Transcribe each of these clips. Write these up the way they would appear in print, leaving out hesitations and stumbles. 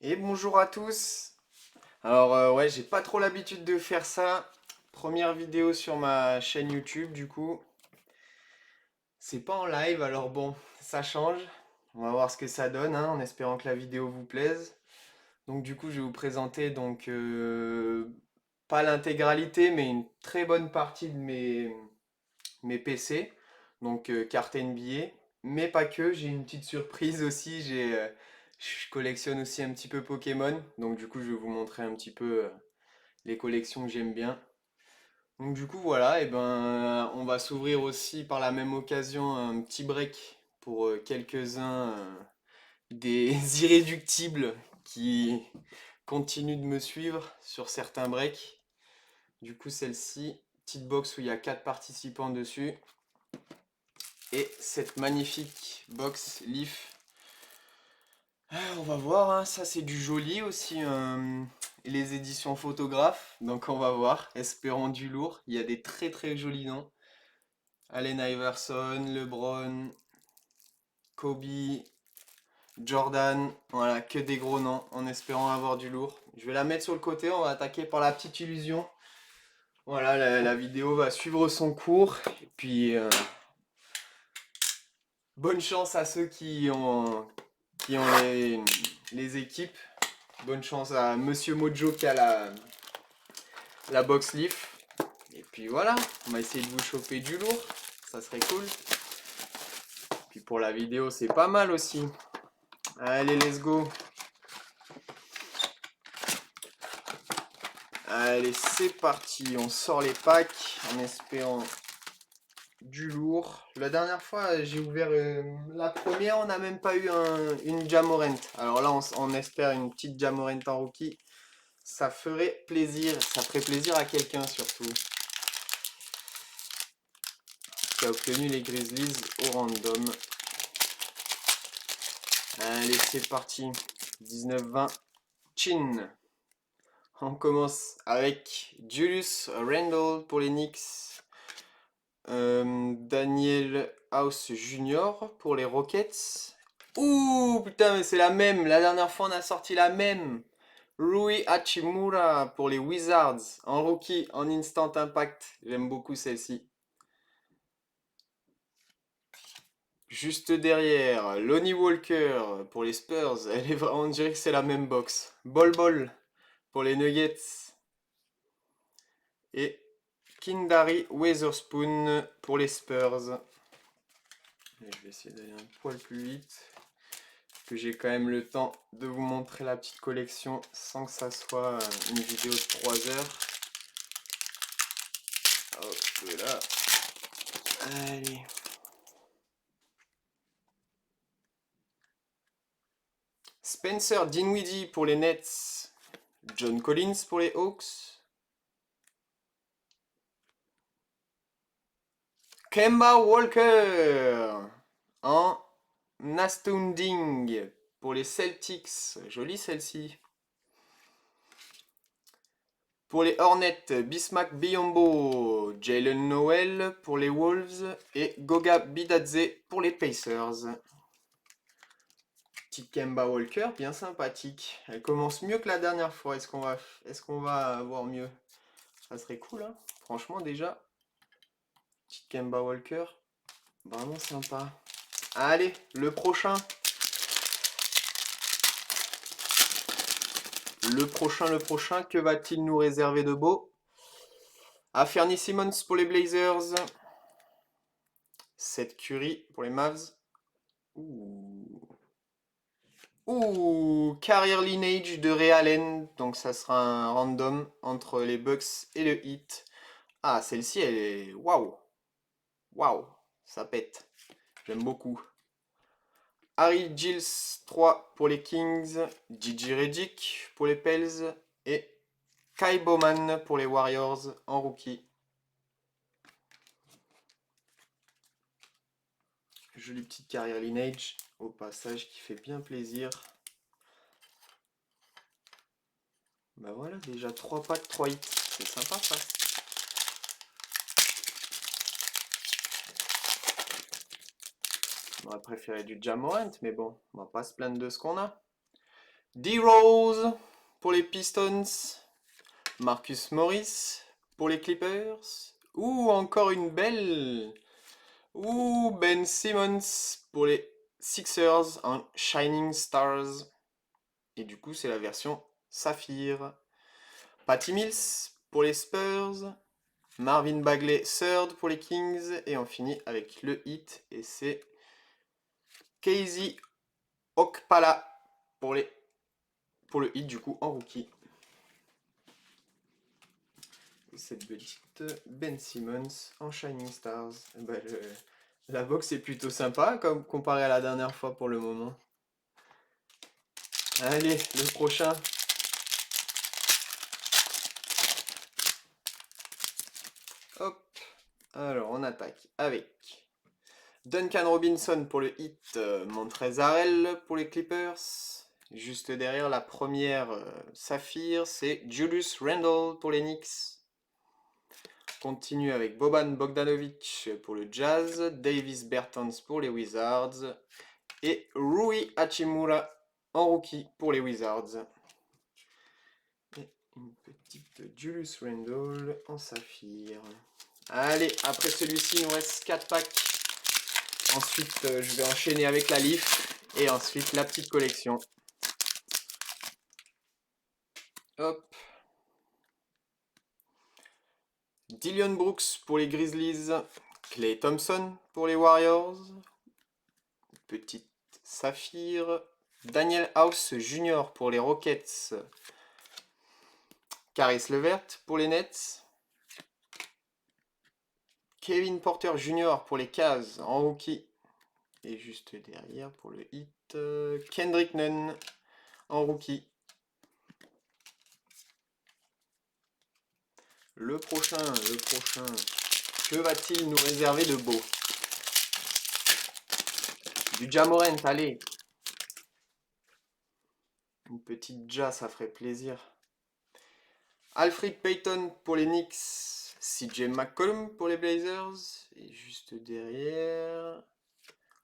Et bonjour à tous. Alors ouais, j'ai pas trop l'habitude de faire ça. Première vidéo sur ma chaîne YouTube du coup. C'est pas en live, alors bon, ça change. On va voir ce que ça donne, hein, en espérant que la vidéo vous plaise. Donc du coup, je vais vous présenter donc pas l'intégralité, mais une très bonne partie de mes PC. Donc carte NBA, mais pas que. J'ai une petite surprise aussi. Je collectionne aussi un petit peu Pokémon. Donc du coup, je vais vous montrer un petit peu les collections que j'aime bien. Donc du coup voilà, et ben on va s'ouvrir aussi par la même occasion un petit break pour quelques-uns des irréductibles qui continuent de me suivre sur certains breaks. Du coup celle-ci, petite box où il y a 4 participants dessus. Et cette magnifique box Leaf. On va voir, hein, ça c'est du joli aussi. Les éditions photographes, donc on va voir, espérons du lourd. Il y a des très très jolis noms. Allen Iverson, LeBron, Kobe, Jordan, voilà, que des gros noms, en espérant avoir du lourd. Je vais la mettre sur le côté, on va attaquer par la petite illusion. Voilà, la vidéo va suivre son cours. Et puis, bonne chance à ceux qui ont les équipes. Bonne chance à Monsieur Mojo qui a la box Leaf. Et puis voilà, on va essayer de vous choper du lourd. Ça serait cool. Puis pour la vidéo, c'est pas mal aussi. Allez, let's go. Allez, c'est parti. On sort les packs en espérant du lourd. La dernière fois, j'ai ouvert la première, on n'a même pas eu une Jamorant. Alors là, on espère une petite Jamorant en rookie. Ça ferait plaisir. Ça ferait plaisir à quelqu'un surtout. Qui a obtenu les Grizzlies au random. Allez, c'est parti. 19-20. Chin. On commence avec Julius Randle pour les Knicks. Daniel House Junior pour les Rockets. Ouh, putain, mais c'est la même. La dernière fois, on a sorti la même. Rui Hachimura pour les Wizards. En rookie, en instant impact. J'aime beaucoup celle-ci. Juste derrière, Lonnie Walker pour les Spurs. On dirait que c'est la même box. Bol Bol pour les Nuggets. Et Kindari Weatherspoon pour les Spurs. Et je vais essayer d'aller un poil plus vite. Que j'ai quand même le temps de vous montrer la petite collection sans que ça soit une vidéo de 3 heures. Hop là. Allez. Spencer Dinwiddie pour les Nets. John Collins pour les Hawks. Kemba Walker en astounding pour les Celtics. Jolie celle-ci. Pour les Hornets, Bismack Biyombo, Jalen Noel pour les Wolves et Goga Bitadze pour les Pacers. Petite Kemba Walker, bien sympathique. Elle commence mieux que la dernière fois. Est-ce qu'on va avoir mieux? Ça serait cool, hein. Franchement, déjà, petite Kemba Walker, vraiment sympa. Allez, le prochain. Le prochain, que va-t-il nous réserver de beau? Fernie Simmons pour les Blazers. Seth Curry pour les Mavs. Ouh, Career Lineage de Ray Allen. Donc ça sera un random entre les Bucks et le Heat. Ah, celle-ci, elle est... Waouh! Waouh! Ça pète. J'aime beaucoup. Harry Giles 3 pour les Kings. Gigi Redick pour les Pels. Et Kai Bowman pour les Warriors en rookie. Jolie petite carrière lineage au passage qui fait bien plaisir. Bah voilà, déjà 3 packs, 3 hits. C'est sympa ça. On aurait préféré du Jamorant, mais bon, on va pas se plaindre de ce qu'on a. D-Rose pour les Pistons. Marcus Morris pour les Clippers. Ou encore une belle. Ou Ben Simmons pour les Sixers en Shining Stars. Et du coup, c'est la version Saphir. Patty Mills pour les Spurs. Marvin Bagley third pour les Kings. Et on finit avec le hit. Et c'est Casey Okpala pour le hit du coup en rookie. Et cette petite Ben Simmons en Shining Stars. Bah, la box est plutôt sympa comme comparé à la dernière fois pour le moment. Allez, le prochain. Hop. Alors, on attaque avec Duncan Robinson pour le hit, Montrezl Harrell pour les Clippers. Juste derrière la première Saphir, c'est Julius Randle pour les Knicks. Continue avec Boban Bogdanovic pour le Jazz, Davis Bertans pour les Wizards et Rui Hachimura en rookie pour les Wizards. Et une petite Julius Randle en saphir. Allez, après celui-ci, il nous reste 4 packs. Ensuite, je vais enchaîner avec la Leaf et ensuite la petite collection. Hop. Dillon Brooks pour les Grizzlies, Klay Thompson pour les Warriors, petite saphir, Daniel House Jr. pour les Rockets, Caris LeVert pour les Nets, Kevin Porter Jr. pour les Cavs en rookie, et juste derrière pour le hit, Kendrick Nunn en rookie. Le prochain, que va-t-il nous réserver de beau? Du Ja Morant, allez. Une petite Ja, ça ferait plaisir. Alfred Payton pour les Knicks. CJ McCollum pour les Blazers. Et juste derrière...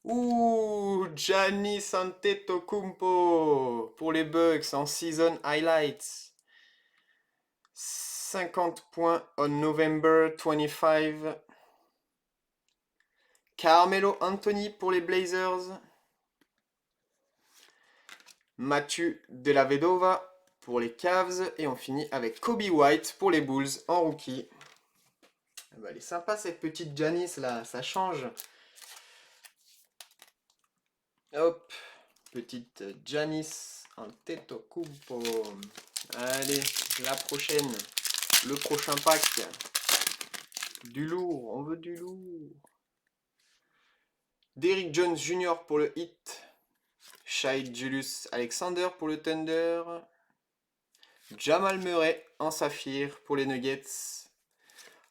Ouh, Giannis Antetokounmpo pour les Bucks en Season Highlights. 50 points on November 25. Carmelo Anthony pour les Blazers. Mathieu Della Vedova pour les Cavs. Et on finit avec Kobe White pour les Bulls en rookie. Bah, elle est sympa cette petite Giannis là, ça change. Hop, petite Giannis Antetokounmpo. Allez, la prochaine, le prochain pack. Du lourd, on veut du lourd. Derrick Jones Jr. pour le Heat. Shai Julius Alexander pour le Thunder. Jamal Murray en saphir pour les Nuggets.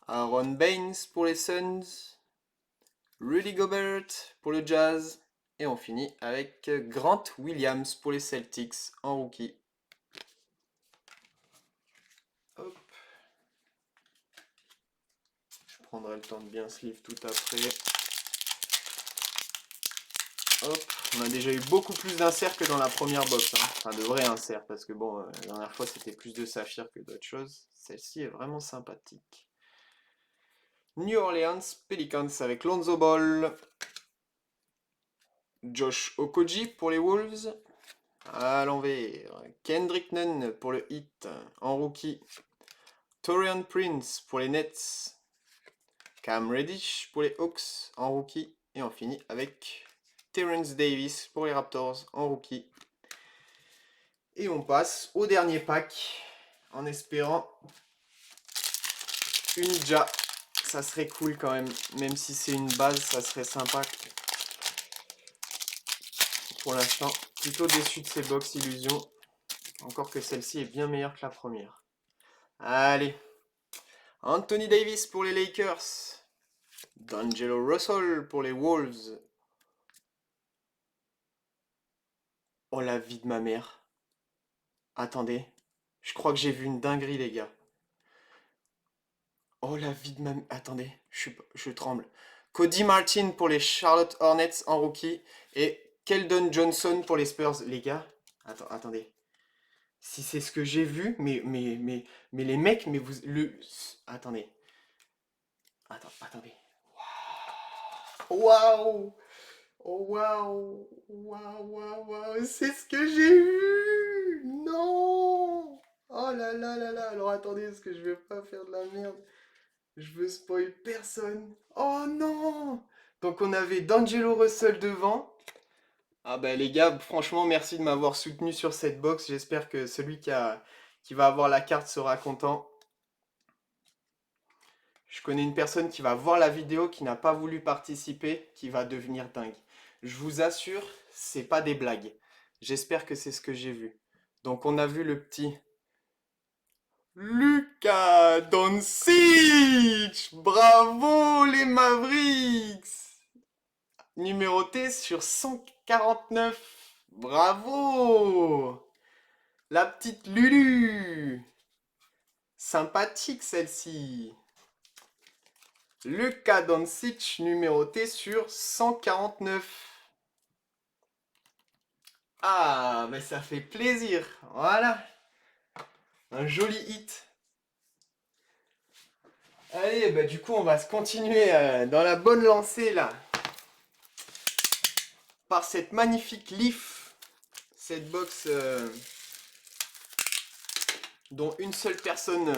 Aaron Baines pour les Suns. Rudy Gobert pour le Jazz. Et on finit avec Grant Williams pour les Celtics en rookie. Hop. Je prendrai le temps de bien sleeve tout après. Hop. On a déjà eu beaucoup plus d'inserts que dans la première box. Hein. Enfin, de vrais inserts. Parce que bon, la dernière fois c'était plus de saphir que d'autres choses. Celle-ci est vraiment sympathique. New Orleans Pelicans avec Lonzo Ball. Josh Okogie pour les Wolves. À l'envers. Kendrick Nunn pour le Heat en rookie. Taurean Prince pour les Nets. Cam Reddish pour les Hawks en rookie. Et on finit avec Terrence Davis pour les Raptors en rookie. Et on passe au dernier pack en espérant une Ja. Ça serait cool quand même. Même si c'est une base, ça serait sympa. Pour l'instant, plutôt déçu de ces box illusions. Encore que celle-ci est bien meilleure que la première. Allez. Anthony Davis pour les Lakers. D'Angelo Russell pour les Wolves. Oh la vie de ma mère. Attendez. Je crois que j'ai vu une dinguerie les gars. Oh la vie de ma mère. Attendez. Je tremble. Cody Martin pour les Charlotte Hornets en rookie. Et Keldon Johnson pour les Spurs. Les gars. Attendez. Si c'est ce que j'ai vu, mais les mecs, mais vous... Attendez. Attendez. Waouh! Oh, waouh! Waouh, waouh, waouh! C'est ce que j'ai eu! Non! Oh là là là là! Alors attendez, parce que je vais pas faire de la merde. Je veux spoil personne. Oh non! Donc on avait D'Angelo Russell devant. Ah bah les gars, franchement, merci de m'avoir soutenu sur cette box. J'espère que celui qui va avoir la carte sera content. Je connais une personne qui va voir la vidéo, qui n'a pas voulu participer, qui va devenir dingue. Je vous assure, c'est pas des blagues. J'espère que c'est ce que j'ai vu. Donc on a vu le petit Luka Doncic! Bravo les Mavericks! Numéroté sur 149. Bravo! La petite Lulu! Sympathique celle-ci. Luka Doncic numéroté sur 149. Ah, mais ça fait plaisir. Voilà. Un joli hit. Allez, bah du coup, on va se continuer dans la bonne lancée là. Par cette magnifique Leaf. Cette box dont une seule personne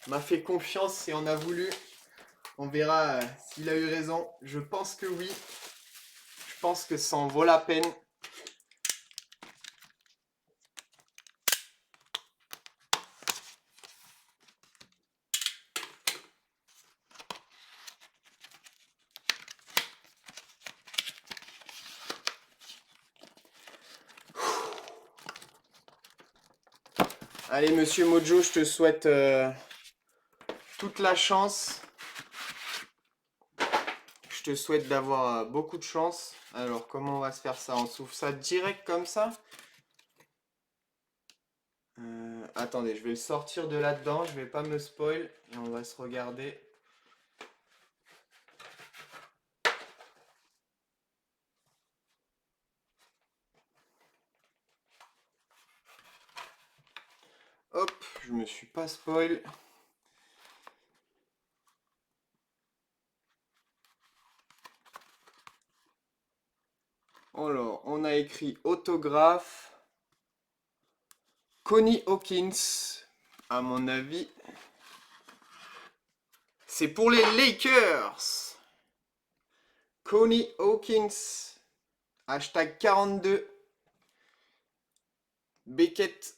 m'a fait confiance et en a voulu. On verra s'il a eu raison. Je pense que oui. Je pense que ça en vaut la peine. Allez, monsieur Mojo, je te souhaite toute la chance. Je te souhaite d'avoir beaucoup de chance. Alors, comment on va se faire ça? On s'ouvre ça direct comme ça? Attendez, je vais le sortir de là-dedans. Je vais pas me spoil. Et on va se regarder. Hop, je me suis pas spoil. Alors, on a écrit autographe. Connie Hawkins, à mon avis. C'est pour les Lakers. Connie Hawkins. Hashtag 42. Beckett.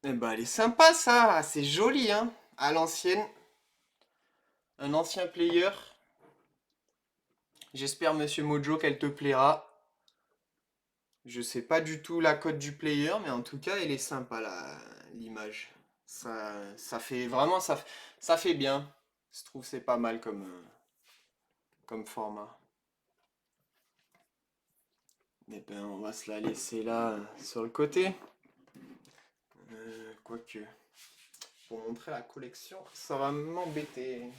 Eh ben, elle est sympa ça. C'est joli, hein. À l'ancienne. Un ancien player. J'espère, monsieur Mojo, qu'elle te plaira. Je sais pas du tout la cote du player, mais en tout cas, elle est sympa l'image. Ça fait vraiment, ça fait bien. Je trouve que c'est pas mal comme format. Et ben, on va se la laisser là sur le côté. Quoique, pour montrer la collection, ça va m'embêter.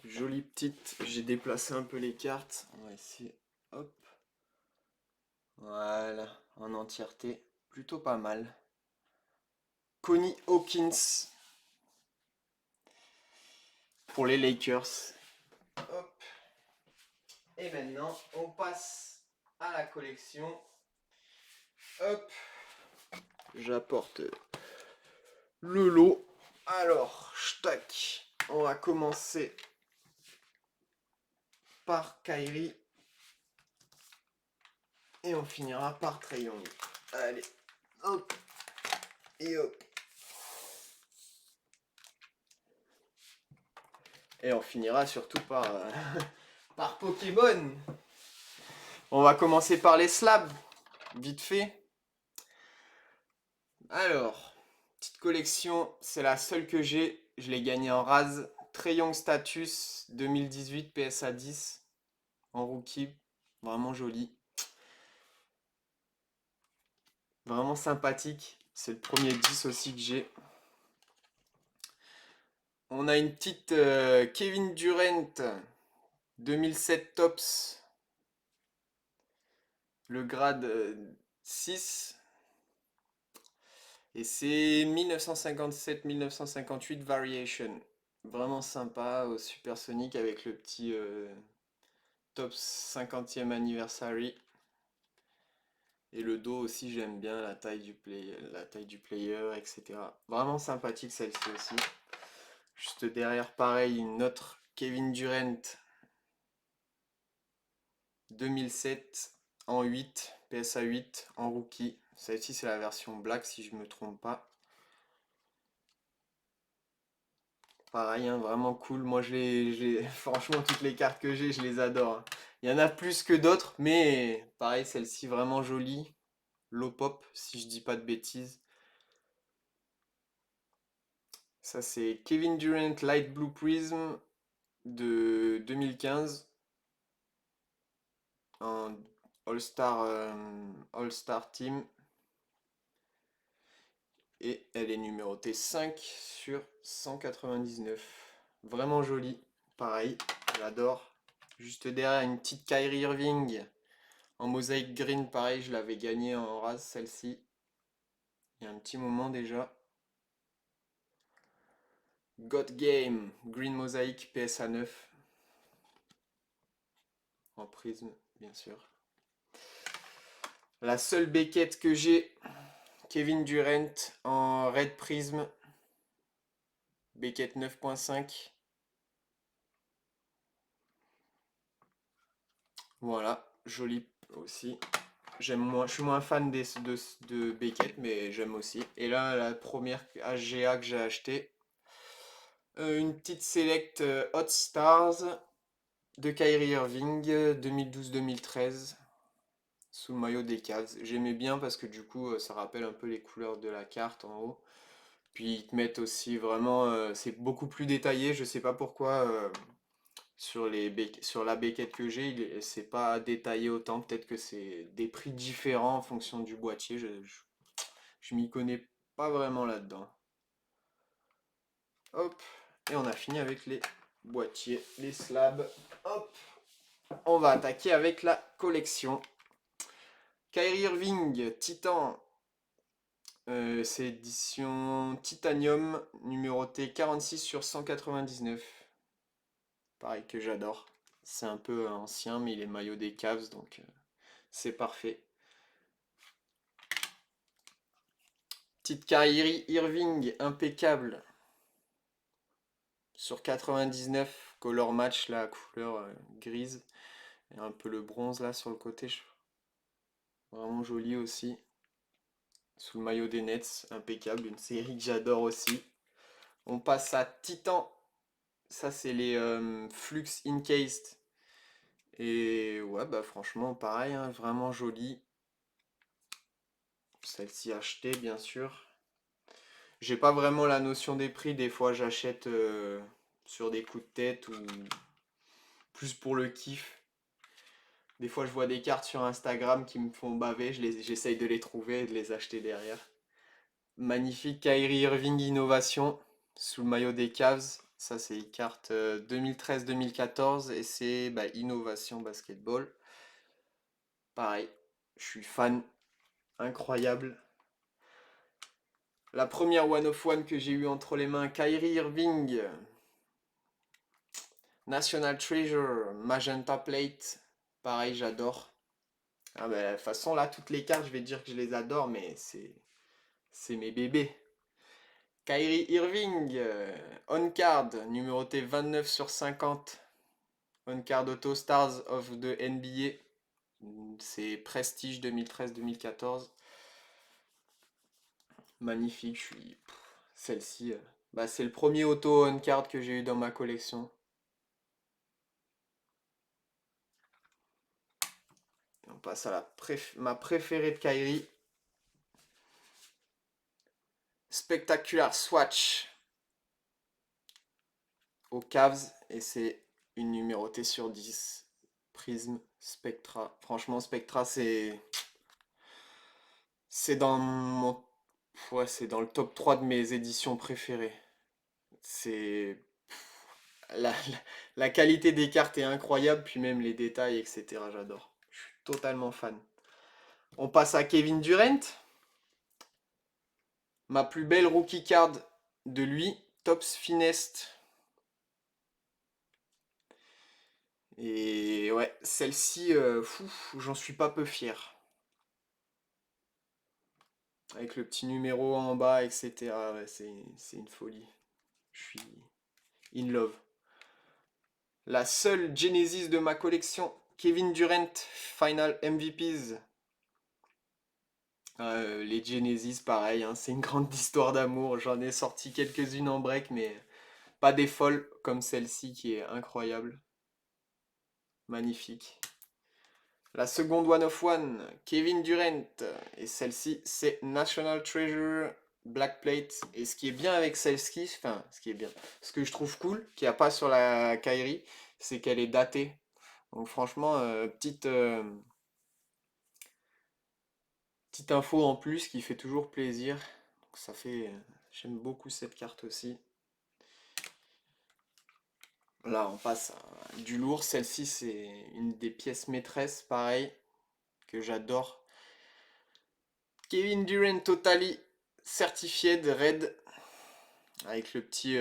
Jolie petite, j'ai déplacé un peu les cartes. On va essayer, hop. Voilà, en entièreté, plutôt pas mal. Connie Hawkins pour les Lakers. Hop. Et maintenant, on passe à la collection. Hop. J'apporte le lot. Alors, tac. On va commencer par Kyrie. Et on finira par Trae Young. Allez, hop. Et hop. Et on finira surtout par, par Pokémon. On va commencer par les slabs. Vite fait. Alors, petite collection. C'est la seule que j'ai. Je l'ai gagnée en rase. Trae Young Status 2018 PSA 10. En rookie. Vraiment joli. Vraiment sympathique. C'est le premier 10 aussi que j'ai. On a une petite Kevin Durant 2007 Tops, le grade 6. Et c'est 1957-1958 Variation. Vraiment sympa au Supersonic avec le petit Tops 50e anniversary. Et le dos aussi, j'aime bien la taille du player, etc. Vraiment sympathique celle-ci aussi. Juste derrière, pareil, une autre Kevin Durant 2007 en 8, PSA 8 en rookie. Celle-ci, c'est la version black si je me trompe pas. Pareil, hein, vraiment cool. Moi, franchement, toutes les cartes que j'ai, je les adore, hein. Il y en a plus que d'autres, mais pareil, celle-ci vraiment jolie. Low pop, si je dis pas de bêtises. Ça, c'est Kevin Durant Light Blue Prism de 2015 en All-Star Team. Et elle est numérotée 5 sur 199. Vraiment jolie. Pareil, j'adore. Juste derrière, une petite Kyrie Irving en mosaïque green. Pareil, je l'avais gagnée en rase celle-ci. Il y a un petit moment déjà. Got Game, Green Mosaic PSA 9. En prisme, bien sûr. La seule Beckett que j'ai, Kevin Durant en Red Prism. Beckett 9.5. Voilà, joli aussi. Je suis moins fan de Beckett, mais j'aime aussi. Et là, la première HGA que j'ai acheté, une petite select Hot Stars de Kyrie Irving 2012-2013 sous le maillot des Cavs. J'aimais bien parce que du coup, ça rappelle un peu les couleurs de la carte en haut. Puis ils te mettent aussi vraiment, c'est beaucoup plus détaillé. Je sais pas pourquoi. Sur la Beckett que j'ai, c'est pas détaillé autant. Peut-être que c'est des prix différents en fonction du boîtier. Je m'y connais pas vraiment là-dedans. Hop, et on a fini avec les boîtiers, les slabs. Hop, on va attaquer avec la collection. Kyrie Irving, Titan. C'est édition Titanium, numéroté 46 sur 199. Pareil que j'adore. C'est un peu ancien, mais il est maillot des Cavs, donc c'est parfait. Petite Kyrie Irving, impeccable. Sur 99, color match, la couleur grise. Et un peu le bronze là sur le côté. Vraiment joli aussi. Sous le maillot des Nets, impeccable. Une série que j'adore aussi. On passe à Titan. Ça, c'est les Flux Encased. Et ouais, bah franchement, pareil, hein, vraiment joli. Celle-ci achetée, bien sûr. J'ai pas vraiment la notion des prix. Des fois, j'achète sur des coups de tête ou plus pour le kiff. Des fois, je vois des cartes sur Instagram qui me font baver. J'essaye de les trouver et de les acheter derrière. Magnifique Kyrie Irving Innovation sous le maillot des Cavs. Ça, c'est une carte 2013-2014 et c'est bah, Innovation Basketball. Pareil, je suis fan. Incroyable. La première One of One que j'ai eue entre les mains, Kyrie Irving. National Treasure, Magenta Plate. Pareil, j'adore. Ah bah, de toute façon, là, toutes les cartes, je vais dire que je les adore, mais c'est mes bébés. Kyrie Irving, on card, numéroté 29 sur 50. On card Auto Stars of the NBA. C'est Prestige 2013-2014. Magnifique, celle-ci, bah, c'est le premier auto on card que j'ai eu dans ma collection. On passe à ma préférée de Kyrie. Spectacular Swatch aux Cavs et c'est une numérotée sur 10. Prism, Spectra. Franchement, Spectra, c'est dans mon ouais, c'est dans le top 3 de mes éditions préférées. C'est la, la qualité des cartes est incroyable, puis même les détails, etc. J'adore. Je suis totalement fan. On passe à Kevin Durant. Ma plus belle rookie card de lui, Tops Finest. Et ouais, celle-ci, j'en suis pas peu fier. Avec le petit numéro en bas, etc. Ouais, c'est une folie. Je suis in love. La seule Genesis de ma collection, Kevin Durant, Final MVPs. Les Genesis, pareil, hein, c'est une grande histoire d'amour. J'en ai sorti quelques-unes en break, mais pas des folles comme celle-ci qui est incroyable. Magnifique. La seconde One of One, Kevin Durant. Et celle-ci, c'est National Treasure Black Plate. Et ce qui est bien avec celle-ci, enfin, ce qui est bien, ce que je trouve cool, qu'il n'y a pas sur la Kyrie, c'est qu'elle est datée. Donc franchement, petite info en plus qui fait toujours plaisir. Donc ça fait, j'aime beaucoup cette carte aussi. Là, on passe à du lourd. Celle-ci, c'est une des pièces maîtresses, pareil, que j'adore. Kevin Durant Totally Certified Red avec le petit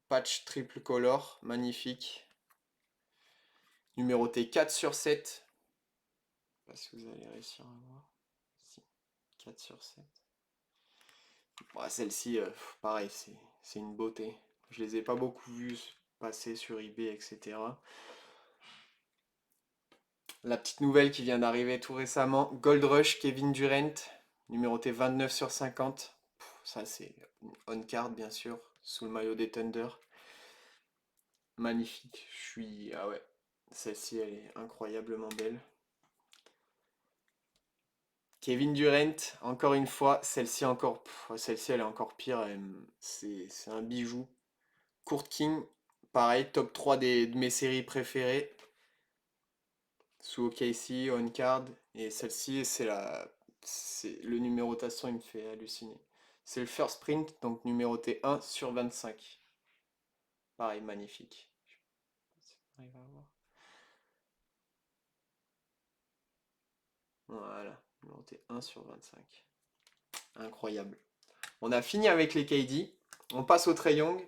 patch triple color, magnifique. Numéroté 4/7. Je sais pas si vous allez réussir à voir. Si, 4/7. Bon, celle-ci, pareil, c'est une beauté. Je les ai pas beaucoup vues passer sur eBay, etc. La petite nouvelle qui vient d'arriver tout récemment, Gold Rush Kevin Durant, numéroté 29/50. Ça c'est on card bien sûr, sous le maillot des Thunder. Magnifique. Ah ouais, celle-ci elle est incroyablement belle. Kevin Durant, encore une fois, celle-ci encore, celle-ci elle est encore pire. C'est un bijou. Court King, pareil, top 3 de mes séries préférées. Sous OKC, on card. Et celle-ci, le numérotation, il me fait halluciner. C'est le first print, donc numéroté 1/25. Pareil, magnifique. Je sais pas si on arrive à voir. Voilà, numéroté 1/25. Incroyable. On a fini avec les KD. On passe au Trae Young.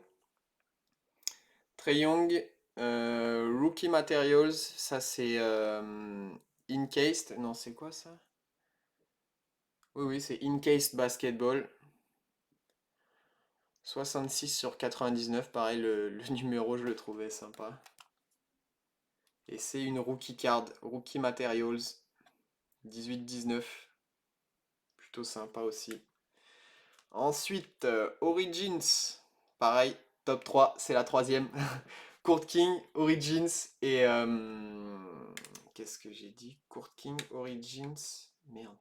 Trae Young, Rookie Materials. Ça, c'est Encased. Non, c'est quoi ça? Oui, oui, c'est Encased Basketball. 66/99, pareil, le numéro, je le trouvais sympa. Et c'est une rookie card, Rookie Materials, 18/19. Plutôt sympa aussi. Ensuite, Origins, pareil, top 3, c'est la troisième. Court King, Origins et... qu'est-ce que j'ai dit? Court King, Origins... Merde.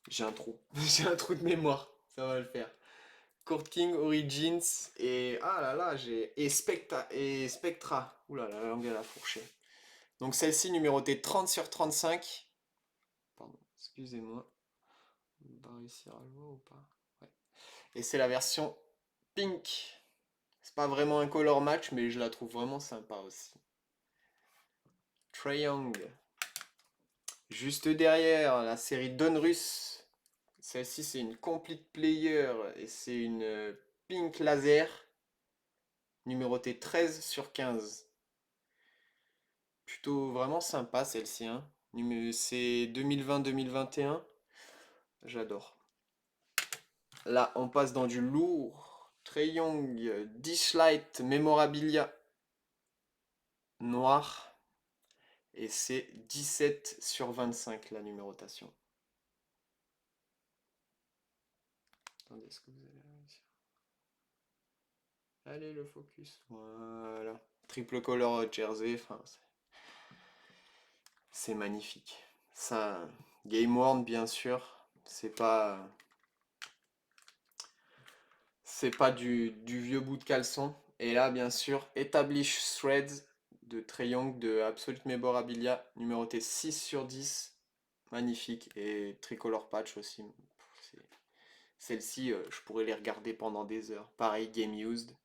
J'ai un trou. J'ai un trou de mémoire. Ça va le faire. Court King, Origins et... Ah là là, j'ai... Et Spectra. Ouh là là, la langue à la fourchée. Donc celle-ci numérotée 30/35. Pardon, excusez-moi. On va réussir à le voir ou pas? Ouais. Et c'est la version pink. C'est pas vraiment un color match, mais je la trouve vraiment sympa aussi. Trae Young. Juste derrière, la série Donruss. Celle-ci, c'est une complete player et c'est une pink laser. Numérotée 13/15. Plutôt vraiment sympa celle-ci, hein. C'est 2020-2021. J'adore. Là, on passe dans du lourd. Trae Young, Dishlight Memorabilia noir. Et c'est 17/25 la numérotation. Attendez, est-ce que vous allez réussir? Allez, le focus. Voilà. Triple color jersey. Enfin, c'est magnifique. Ça, Game Worn, bien sûr. C'est pas du vieux bout de caleçon. Et là, bien sûr, Establish Threads de Trae Young de Absolute Memorabilia, numéroté 6/10. Magnifique. Et Tricolor Patch aussi. Celles-ci, je pourrais les regarder pendant des heures. Pareil, Game Used.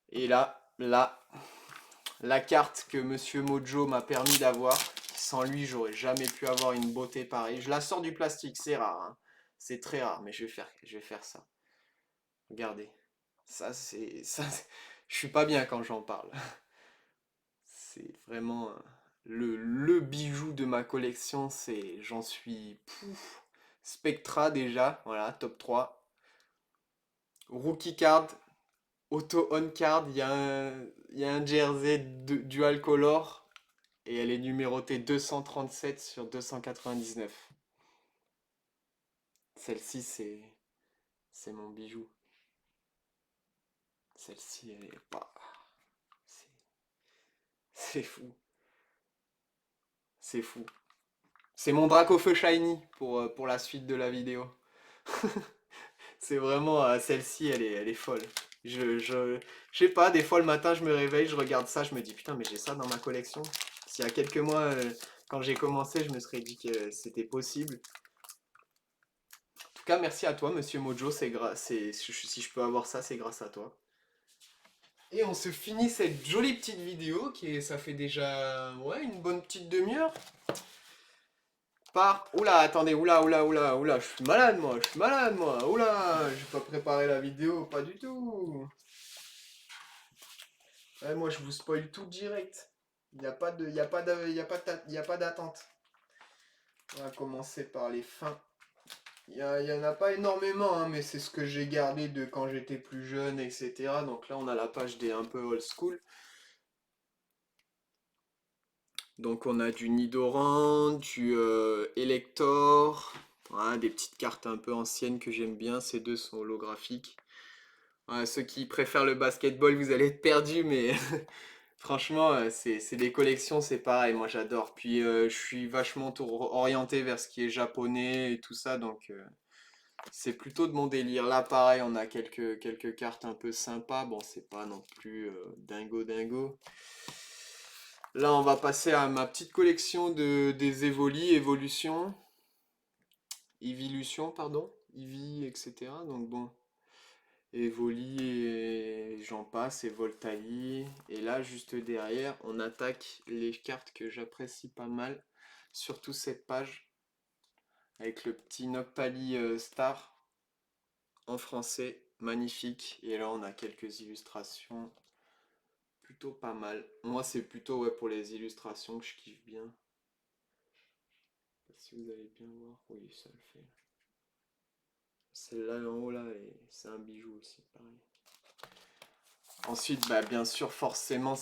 Et là, la carte que Monsieur Mojo m'a permis d'avoir. Sans lui, j'aurais jamais pu avoir une beauté pareille. Je la sors du plastique, c'est rare, hein. C'est très rare, mais je vais faire ça. Regardez. Ça, je suis pas bien quand j'en parle. C'est vraiment le bijou de ma collection. J'en suis pouf. Spectra déjà, voilà, top 3. Rookie card, auto on card, il y a un jersey dual color et elle est numérotée 237 sur 299. Celle-ci, c'est mon bijou. Celle-ci, elle est pas. C'est c'est fou. C'est fou. C'est mon Dracofeu Shiny pour la suite de la vidéo. C'est vraiment, celle-ci, elle est folle. Je sais pas, des fois le matin, je me réveille, je regarde ça, je me dis putain, mais j'ai ça dans ma collection. S'il y a quelques mois, quand j'ai commencé, je me serais dit que c'était possible. En tout cas, merci à toi, Monsieur Mojo. Si je peux avoir ça, c'est grâce à toi. Et on se finit cette jolie petite vidéo ça fait déjà, ouais, une bonne petite demi-heure. Oula, attendez, oula, je suis malade moi, oula, j'ai pas préparé la vidéo, pas du tout. Ouais, moi je vous spoil tout direct. Il n'y a pas de, il y a pas de, il y a pas de- il y a pas d'attente. On va commencer par les fins. Il y en a pas énormément, hein, mais c'est ce que j'ai gardé de quand j'étais plus jeune, etc. Donc là on a la page des un peu old school. Donc on a du Nidoran, du Elector, voilà, des petites cartes un peu anciennes que j'aime bien, ces deux sont holographiques. Ouais, ceux qui préfèrent le basketball, vous allez être perdus, mais franchement, c'est des collections, c'est pareil, moi j'adore. Puis je suis vachement orienté vers ce qui est japonais et tout ça, donc c'est plutôt de mon délire. Là, pareil, on a quelques cartes un peu sympas, bon, c'est pas non plus dingo. Là, on va passer à ma petite collection des Evolution, Evolution, pardon, Eevee, etc. Donc bon, Evoli et j'en passe, et Voltaï. Et là, juste derrière, on attaque les cartes que j'apprécie pas mal, surtout cette page, avec le petit Noctali Star en français, magnifique. Et là, on a quelques illustrations plutôt pas mal. Moi, c'est plutôt ouais, pour les illustrations que je kiffe bien. Je sais pas si vous allez bien voir, oui, ça le fait. Celle-là en haut, là, c'est un bijou aussi, pareil. Ensuite, bah, bien sûr, forcément,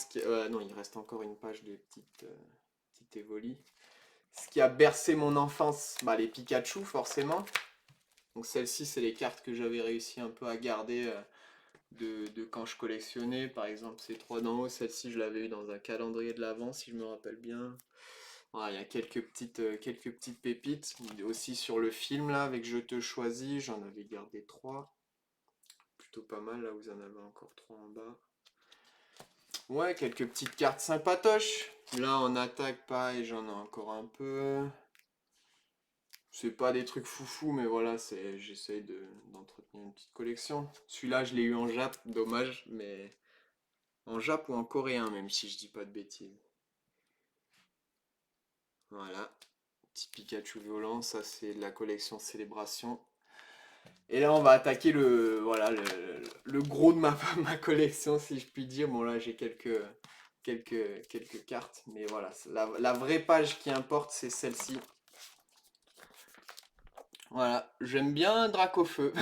non, il reste encore une page de petite Evoli. Ce qui a bercé mon enfance, bah, les Pikachu, forcément. Donc celles-ci, c'est les cartes que j'avais réussi un peu à garder de quand je collectionnais. Par exemple, ces trois d'en haut, celle-ci, je l'avais eu dans un calendrier de l'Avent, si je me rappelle bien. Voilà, il y a quelques petites pépites. Aussi sur le film, là, avec Je te choisis, j'en avais gardé trois. Plutôt pas mal, là, vous en avez encore trois en bas. Ouais, quelques petites cartes sympatoches. Là, en attaque, pareil, j'en ai encore un peu. C'est pas des trucs foufou, mais voilà, j'essaye d'entretenir une petite collection. Celui-là, je l'ai eu en Jap, dommage, mais en Jap ou en coréen, même si je dis pas de bêtises. Voilà, petit Pikachu violent, ça c'est de la collection Célébration. Et là, on va attaquer voilà, le gros de ma collection, si je puis dire. Bon, là, j'ai quelques cartes, mais voilà, la vraie page qui importe, c'est celle-ci. Voilà, j'aime bien Dracofeu.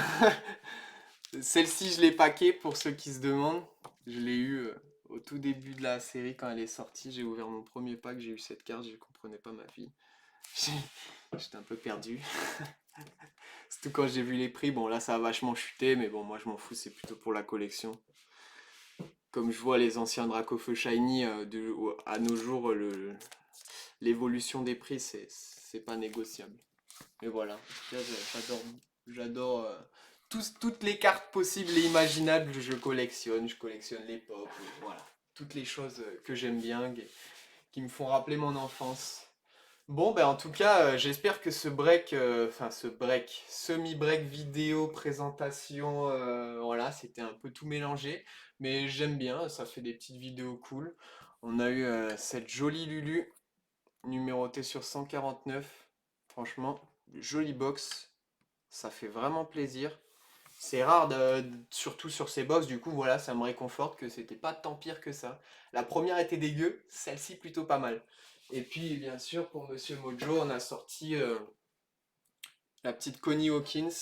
Celle-ci, je l'ai paquée pour ceux qui se demandent. Je l'ai eu au tout début de la série quand elle est sortie. J'ai ouvert mon premier pack, j'ai eu cette carte, je ne comprenais pas ma vie. J'étais un peu perdu. Surtout quand j'ai vu les prix. Bon, là, ça a vachement chuté, mais bon, moi, je m'en fous, c'est plutôt pour la collection. Comme je vois les anciens Dracofeu Shiny, à nos jours, l'évolution des prix, c'est pas négociable. Et voilà, j'adore toutes les cartes possibles et imaginables, je collectionne. Je collectionne les pop, voilà. Toutes les choses que j'aime bien, qui me font rappeler mon enfance. Bon, ben en tout cas, j'espère que ce break, enfin ce break, semi-break vidéo présentation, voilà, c'était un peu tout mélangé, mais j'aime bien, ça fait des petites vidéos cool. On a eu cette jolie Lulu, numérotée sur 149. Franchement, jolie box, ça fait vraiment plaisir. C'est rare, surtout sur ces box, du coup, voilà, ça me réconforte que c'était pas tant pire que ça. La première était dégueu, celle-ci plutôt pas mal. Et puis, bien sûr, pour Monsieur Mojo, on a sorti la petite Connie Hawkins.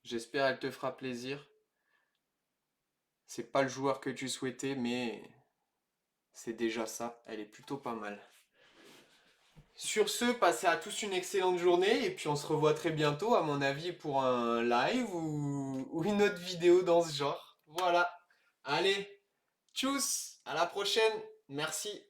J'espère elle te fera plaisir. C'est pas le joueur que tu souhaitais, mais c'est déjà ça. Elle est plutôt pas mal. Sur ce, passez à tous une excellente journée et puis on se revoit très bientôt, à mon avis, pour un live ou une autre vidéo dans ce genre. Voilà. Allez, tchuss, à la prochaine. Merci.